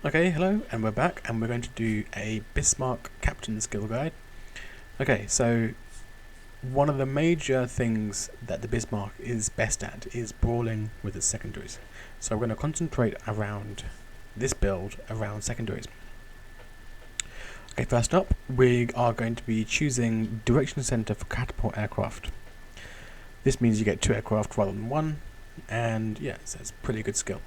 Okay, hello, and we're back, and we're going to do a Bismarck Captain Skill Guide. Okay, so one of the major things that the Bismarck is best at is brawling with its secondaries. So we're going to concentrate around this build around secondaries. Okay, first up, we are going to be choosing Direction Center for Catapult Aircraft. This means you get 2 aircraft rather than 1, and yeah, so it's a pretty good skill.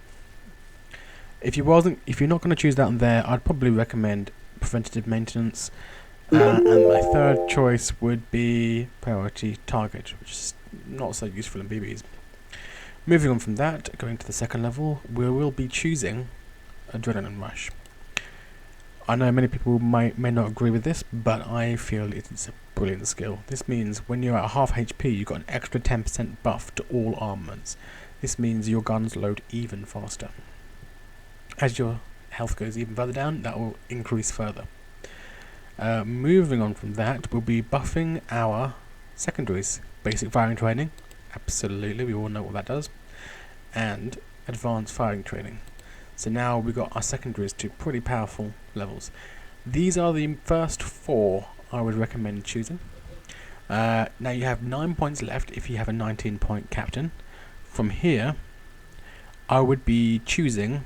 If you're not going to choose that on there, I'd probably recommend preventative maintenance, and my third choice would be priority target, which is not so useful in BBs. Moving on from that, going to the second level, we will be choosing Adrenaline Rush. I know many people may not agree with this, but I feel it's a brilliant skill. This means when you're at half HP, you've got an extra 10% buff to all armaments. This means your guns load even faster. As your health goes even further down, that will increase further. Moving on from that, we'll be buffing our secondaries. Basic firing training, absolutely, we all know what that does, and advanced firing training. So now we've got our secondaries to pretty powerful levels. These are the first 4 I would recommend choosing. Now you have 9 points left if you have a 19-point captain. From here, I would be choosing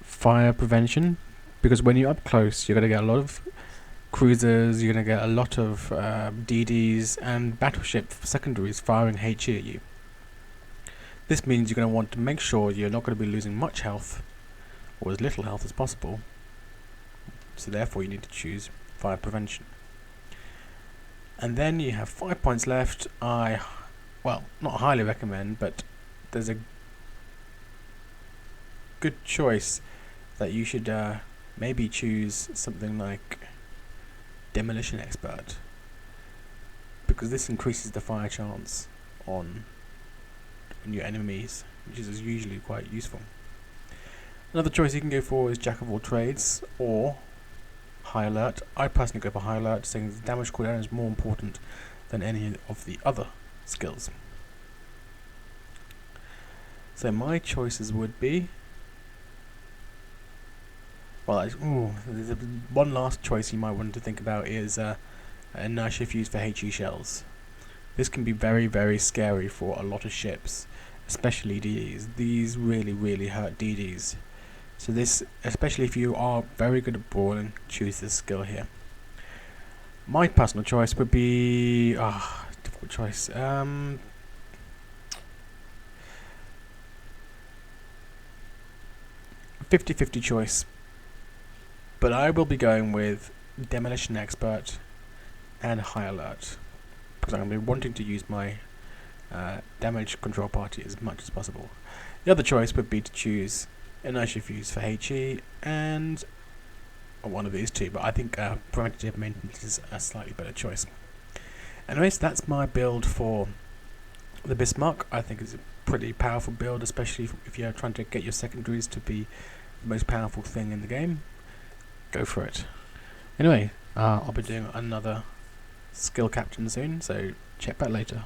fire prevention, because when you're up close you're going to get a lot of cruisers, you're going to get a lot of DDs and battleship secondaries firing HE at you. This means you're going to want to make sure you're not going to be losing much health, or as little health as possible, so therefore you need to choose fire prevention. And then you have 5 points left. Well, not highly recommend, but there's a good choice that you should maybe choose something like Demolition Expert, because this increases the fire chance on your enemies, which is usually quite useful. Another choice you can go for is Jack of all trades or High Alert. I personally go for High Alert, saying the damage cooldown is more important than any of the other skills. So my choices would be, well, one last choice you might want to think about is inertia fuse for HE shells. This can be very, very scary for a lot of ships, especially DDs. These really hurt DDs. So this, especially if you are very good at brawling, choose this skill here. My personal choice would be, difficult choice. 50-50 choice. But I will be going with Demolition Expert and High Alert, because I'm going to be wanting to use my damage control party as much as possible. The other choice would be to choose Inertia Fuse for HE and one of these two, but I think preventative maintenance is a slightly better choice. Anyways, that's my build for the Bismarck. I think it's a pretty powerful build, especially if you're trying to get your secondaries to be the most powerful thing in the game. Go for it. Anyway, I'll be doing another skill captain soon, so check back later.